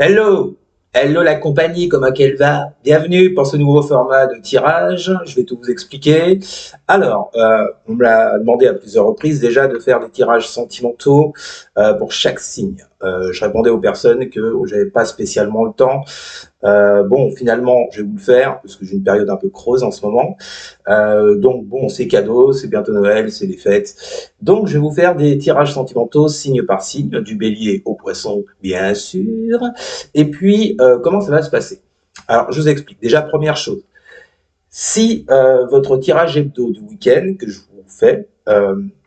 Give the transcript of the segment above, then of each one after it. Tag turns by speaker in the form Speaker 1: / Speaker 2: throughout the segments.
Speaker 1: Hello! Hello la compagnie, comment qu'elle va? Bienvenue pour ce nouveau format de tirage, je vais tout vous expliquer. Alors, on me l'a demandé à plusieurs reprises déjà de faire des tirages sentimentaux pour chaque signe. Je répondais aux personnes que j'avais pas spécialement le temps. Bon, finalement, je vais vous le faire, parce que j'ai une période un peu creuse en ce moment. Donc, bon, c'est cadeau, c'est bientôt Noël, c'est les fêtes. Donc, je vais vous faire des tirages sentimentaux, signe par signe, du bélier au poisson, bien sûr. Et puis, comment ça va se passer? Alors, je vous explique. Déjà, première chose, si votre tirage hebdo du week-end que je vous fais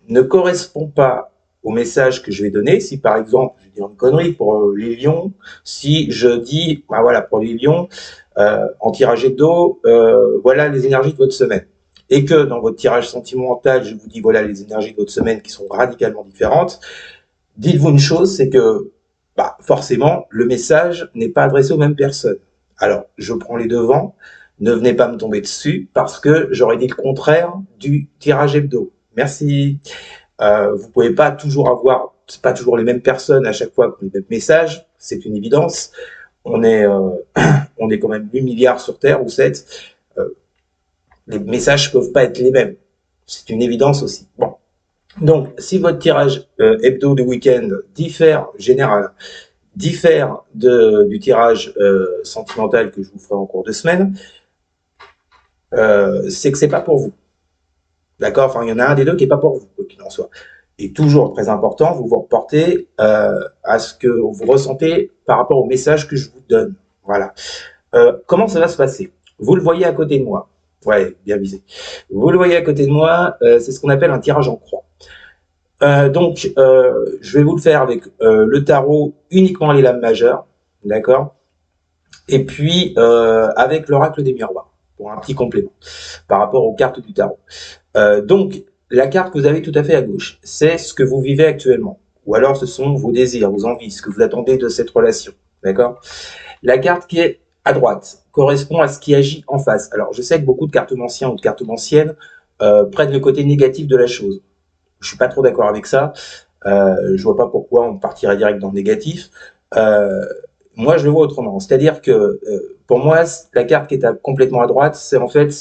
Speaker 1: ne correspond pas au message que je vais donner, si par exemple, je vais dire une connerie pour les lions, si je dis, bah voilà, pour les lions, en tirage hebdo, voilà les énergies de votre semaine, et que dans votre tirage sentimental, je vous dis, voilà les énergies de votre semaine qui sont radicalement différentes, dites-vous une chose, c'est que bah, forcément, le message n'est pas adressé aux mêmes personnes. Alors, je prends les devants, ne venez pas me tomber dessus, parce que j'aurais dit le contraire du tirage hebdo. Merci. Vous pouvez pas toujours avoir, c'est pas toujours les mêmes personnes à chaque fois pour les mêmes messages, c'est une évidence. On est, on est quand même 8 milliards sur Terre, ou 7. Les messages peuvent pas être les mêmes. C'est une évidence aussi. Bon. Donc, si votre tirage hebdo du week-end diffère du tirage sentimental que je vous ferai en cours de semaine, c'est que c'est pas pour vous. D'accord? Enfin, il y en a un des deux qui est pas pour vous, quoi qu'il en soit. Et toujours très important, vous vous reportez à ce que vous ressentez par rapport au message que je vous donne. Voilà. Comment ça va se passer? Vous le voyez à côté de moi. Ouais, bien visé. Vous le voyez à côté de moi, c'est ce qu'on appelle un tirage en croix. Donc, je vais vous le faire avec le tarot uniquement les lames majeures, d'accord? Et puis avec l'oracle des miroirs pour un petit complément par rapport aux cartes du tarot. Donc, la carte que vous avez tout à fait à gauche, c'est ce que vous vivez actuellement, ou alors ce sont vos désirs, vos envies, ce que vous attendez de cette relation, d'accord? La carte qui est à droite correspond à ce qui agit en face. Alors, je sais que beaucoup de cartomanciens ou de cartomanciennes prennent le côté négatif de la chose. Je suis pas trop d'accord avec ça. Je vois pas pourquoi on partirait direct dans le négatif. Euh, Moi, je le vois autrement. C'est-à-dire que pour moi, la carte qui est complètement à droite, c'est en fait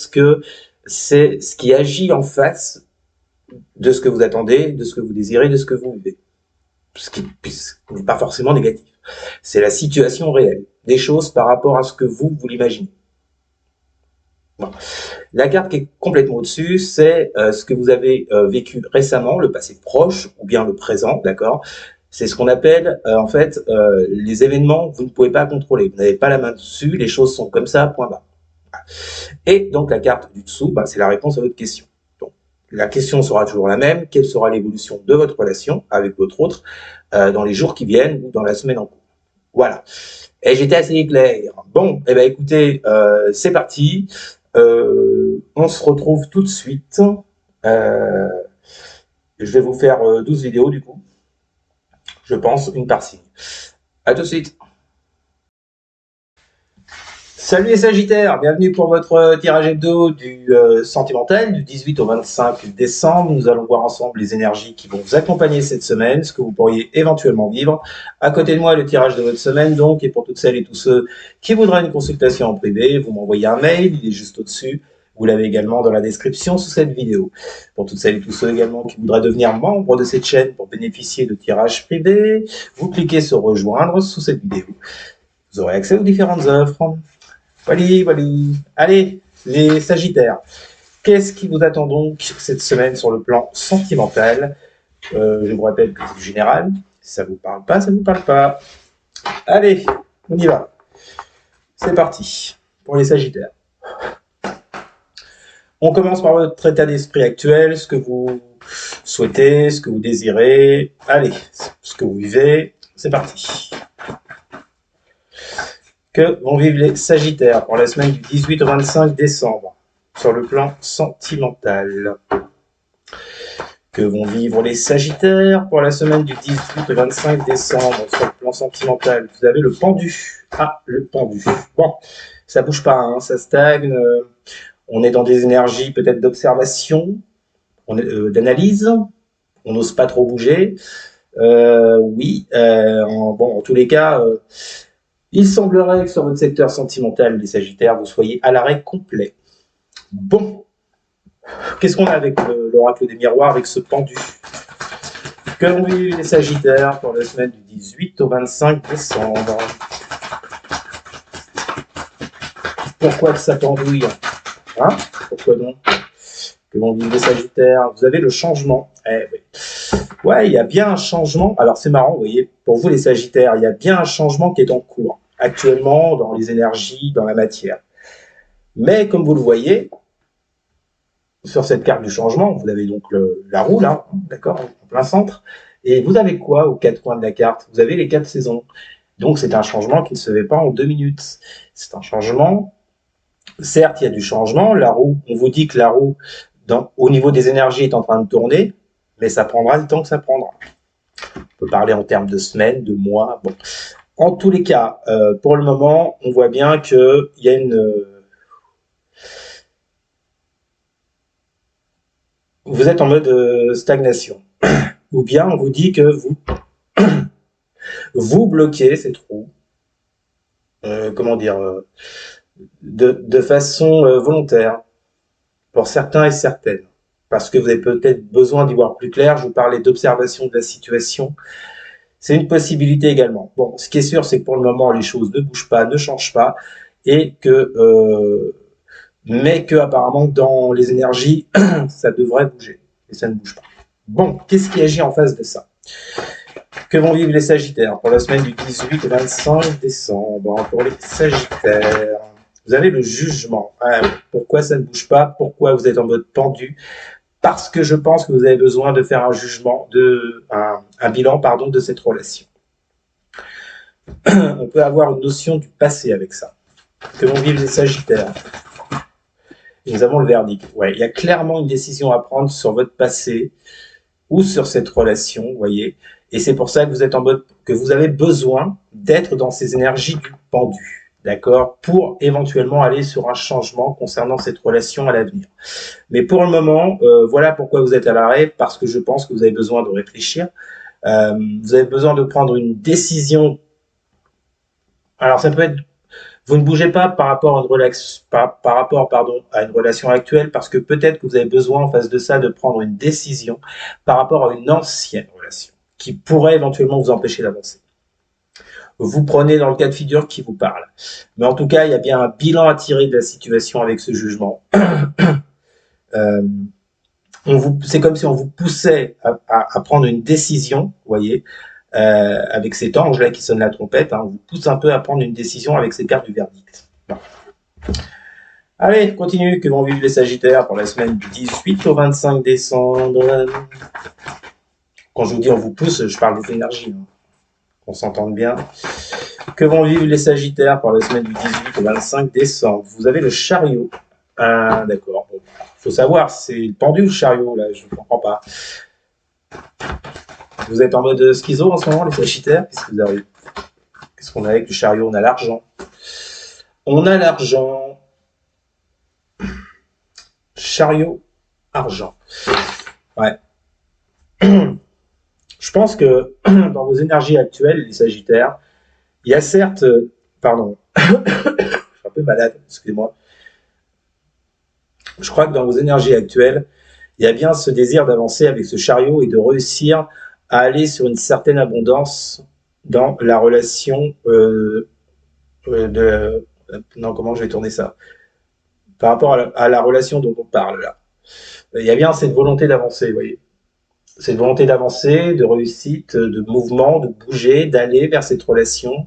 Speaker 1: c'est ce qui agit en face de ce que vous attendez, de ce que vous désirez, de ce que vous vivez. Ce qui n'est pas forcément négatif. C'est la situation réelle des choses par rapport à ce que vous l'imaginez. Bon. La carte qui est complètement au-dessus, c'est ce que vous avez vécu récemment, le passé proche ou bien le présent, d'accord? C'est ce qu'on appelle en fait les événements que vous ne pouvez pas contrôler. Vous n'avez pas la main dessus, les choses sont comme ça, point barre. Et donc la carte du dessous, bah, c'est la réponse à votre question. Donc la question sera toujours la même. Quelle sera l'évolution de votre relation avec votre autre dans les jours qui viennent ou dans la semaine en cours? Voilà. Et j'étais assez clair. Bon, eh ben écoutez, c'est parti. On se retrouve tout de suite. Je vais vous faire 12 vidéos du coup. Je pense, une par signe. À tout de suite. Salut les Sagittaires, bienvenue pour votre tirage hebdo du sentimental du 18 au 25 décembre. Nous allons voir ensemble les énergies qui vont vous accompagner cette semaine, ce que vous pourriez éventuellement vivre. À côté de moi, le tirage de votre semaine donc, et pour toutes celles et tous ceux qui voudraient une consultation en privé, vous m'envoyez un mail, il est juste au-dessus. Vous l'avez également dans la description sous cette vidéo. Pour toutes celles et tous ceux également qui voudraient devenir membres de cette chaîne pour bénéficier de tirages privés, vous cliquez sur rejoindre sous cette vidéo. Vous aurez accès aux différentes offres. Voilà, voilà. Allez, les Sagittaires, qu'est-ce qui vous attend donc cette semaine sur le plan sentimental? Je vous rappelle que c'est du général. Si ça vous parle pas, ça vous parle pas. Allez, on y va. C'est parti pour les Sagittaires. On commence par votre état d'esprit actuel, ce que vous souhaitez, ce que vous désirez. Allez, ce que vous vivez. C'est parti. Que vont vivre les Sagittaires pour la semaine du 18 au 25 décembre sur le plan sentimental? Que vont vivre les Sagittaires pour la semaine du 18 au 25 décembre sur le plan sentimental? Vous avez le pendu. Ah, le pendu. Bon, ça bouge pas, hein, ça stagne. On est dans des énergies peut-être d'observation, d'analyse. On n'ose pas trop bouger. Oui, bon, en tous les cas... Il semblerait que sur votre secteur sentimental, les Sagittaires, vous soyez à l'arrêt complet. Bon, qu'est-ce qu'on a avec l'oracle des miroirs, avec ce pendu? Que l'on vit les Sagittaires pour la semaine du 18 au 25 décembre. Pourquoi ça pendouille, hein? Pourquoi donc? Que l'on vit les Sagittaires. Vous avez le changement. Eh oui. Ouais, il y a bien un changement. Alors c'est marrant, vous voyez, pour vous les Sagittaires, il y a bien un changement qui est en cours actuellement dans les énergies, dans la matière. Mais comme vous le voyez, sur cette carte du changement, vous avez donc la roue là, d'accord, en plein centre. Et vous avez quoi aux quatre coins de la carte? Vous avez les 4 saisons. Donc c'est un changement qui ne se fait pas en 2 minutes. C'est un changement. Certes, il y a du changement. La roue, on vous dit que la roue, au niveau des énergies, est en train de tourner, mais ça prendra le temps que ça prendra. On peut parler en termes de semaines, de mois. Bon. En tous les cas, pour le moment, on voit bien qu'il y a vous êtes en mode stagnation. Ou bien on vous dit que vous bloquez cette roue, comment dire, de façon volontaire, pour certains et certaines. Parce que vous avez peut-être besoin d'y voir plus clair. Je vous parlais d'observation de la situation. C'est une possibilité également. Bon, ce qui est sûr, c'est que pour le moment, les choses ne bougent pas, ne changent pas, et que, mais que apparemment dans les énergies, ça devrait bouger, et ça ne bouge pas. Bon, qu'est-ce qui agit en face de ça? Que vont vivre les Sagittaires pour la semaine du 18 au 25 décembre? Pour les Sagittaires, vous avez le jugement. Pourquoi ça ne bouge pas? Pourquoi vous êtes en mode pendu? Parce que je pense que vous avez besoin de faire un jugement, un bilan, pardon, de cette relation. On peut avoir une notion du passé avec ça. Que vont vivre les Sagittaires? Et nous avons le verdict. Ouais, il y a clairement une décision à prendre sur votre passé ou sur cette relation, vous voyez. Et c'est pour ça que vous êtes en mode, que vous avez besoin d'être dans ces énergies du pendu, d'accord, pour éventuellement aller sur un changement concernant cette relation à l'avenir. Mais pour le moment, voilà pourquoi vous êtes à l'arrêt, parce que je pense que vous avez besoin de réfléchir. Vous avez besoin de prendre une décision. Alors ça peut être, vous ne bougez pas par rapport à à une relation actuelle, parce que peut-être que vous avez besoin en face de ça de prendre une décision par rapport à une ancienne relation qui pourrait éventuellement vous empêcher d'avancer. Vous prenez dans le cas de figure qui vous parle. Mais en tout cas, il y a bien un bilan à tirer de la situation avec ce jugement. C'est comme si on vous poussait à prendre une décision, vous voyez, avec cet ange-là qui sonne la trompette, hein, on vous pousse un peu à prendre une décision avec ces cartes du verdict. Bon. Allez, continue, que vont vivre les Sagittaires pour la semaine du 18 au 25 décembre. Quand je vous dis on vous pousse, je parle des énergies, hein. Qu'on s'entende bien. Que vont vivre les Sagittaires pour la semaine du 18 au 25 décembre? Vous avez le chariot. Ah, d'accord. Bon. Faut savoir, c'est le pendu ou le chariot, là, je ne comprends pas. Vous êtes en mode schizo en ce moment, les Sagittaires? Qu'est-ce que vous avez? Qu'est-ce qu'on a avec le chariot? On a l'argent. On a l'argent. Chariot, argent. Ouais. Je pense que dans vos énergies actuelles, les Sagittaires, il y a certes, pardon, je suis un peu malade, excusez-moi. Je crois que dans vos énergies actuelles, il y a bien ce désir d'avancer avec ce chariot et de réussir à aller sur une certaine abondance dans la relation non, comment je vais tourner ça? Par rapport à la relation dont on parle là. Il y a bien cette volonté d'avancer, vous voyez. Cette volonté d'avancer, de réussite, de mouvement, de bouger, d'aller vers cette relation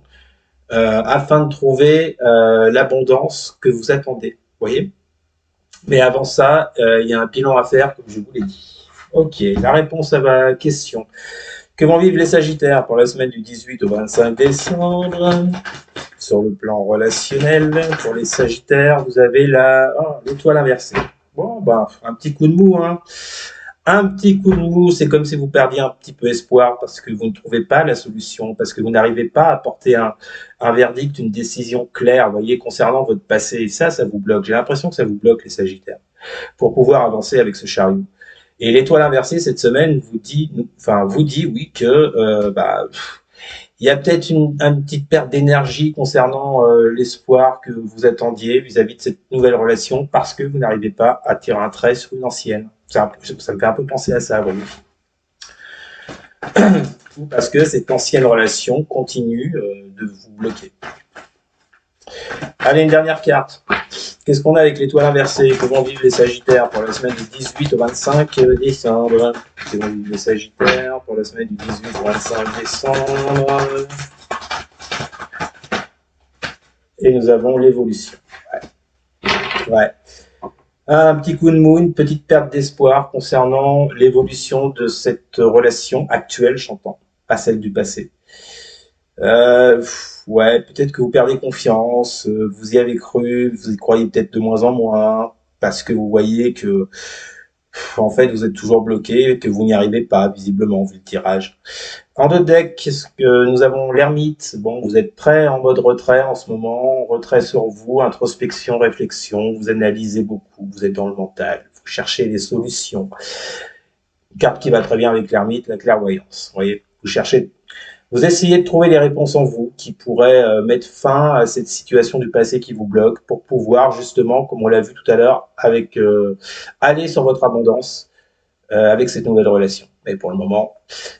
Speaker 1: afin de trouver l'abondance que vous attendez, vous voyez. Mais avant ça, il y a un bilan à faire, comme je vous l'ai dit. Ok, la réponse à ma question. Que vont vivre les Sagittaires pour la semaine du 18 au 25 décembre? Sur le plan relationnel, pour les Sagittaires, vous avez l'étoile inversée. Bon, bah, un petit coup de mou, hein. Un petit coup de mou, c'est comme si vous perdiez un petit peu espoir parce que vous ne trouvez pas la solution, parce que vous n'arrivez pas à porter un verdict, une décision claire, vous voyez, concernant votre passé. Et ça vous bloque. J'ai l'impression que ça vous bloque, les Sagittaires, pour pouvoir avancer avec ce chariot. Et l'étoile inversée, cette semaine, vous dit oui, que Il y a peut-être une petite perte d'énergie concernant l'espoir que vous attendiez vis-à-vis de cette nouvelle relation parce que vous n'arrivez pas à tirer un trait sur une ancienne. Ça me fait un peu penser à ça, vous voyez. Ou parce que cette ancienne relation continue de vous bloquer. Allez, une dernière carte. Qu'est-ce qu'on a avec l'étoile inversée? Comment vivent les Sagittaires pour la semaine du 18 au 25 décembre? Comment vivent les Sagittaires pour la semaine du 18 au 25 décembre? Et nous avons l'évolution. Ouais. Un petit coup de mou, une petite perte d'espoir concernant l'évolution de cette relation actuelle, j'entends, pas celle du passé. Ouais, peut-être que vous perdez confiance, vous y avez cru, vous y croyez peut-être de moins en moins, parce que vous voyez que, en fait, vous êtes toujours bloqué, que vous n'y arrivez pas, visiblement, vu le tirage. En deux decks, qu'est-ce que nous avons? L'ermite. Bon, vous êtes prêt en mode retrait en ce moment, retrait sur vous, introspection, réflexion, vous analysez beaucoup, vous êtes dans le mental, vous cherchez des solutions. Une carte qui va très bien avec l'ermite, la clairvoyance. Vous voyez, vous essayez de trouver les réponses en vous qui pourraient mettre fin à cette situation du passé qui vous bloque pour pouvoir justement, comme on l'a vu tout à l'heure, avec aller sur votre abondance avec cette nouvelle relation. Mais pour le moment,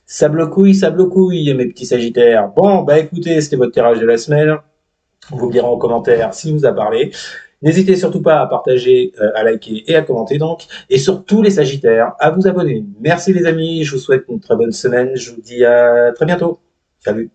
Speaker 1: ça blocouille, mes petits Sagittaires. Bon, bah écoutez, c'était votre tirage de la semaine. Vous me direz en commentaire s'il vous a parlé. N'hésitez surtout pas à partager, à liker et à commenter donc. Et surtout les Sagittaires, à vous abonner. Merci les amis, je vous souhaite une très bonne semaine. Je vous dis à très bientôt. Salut.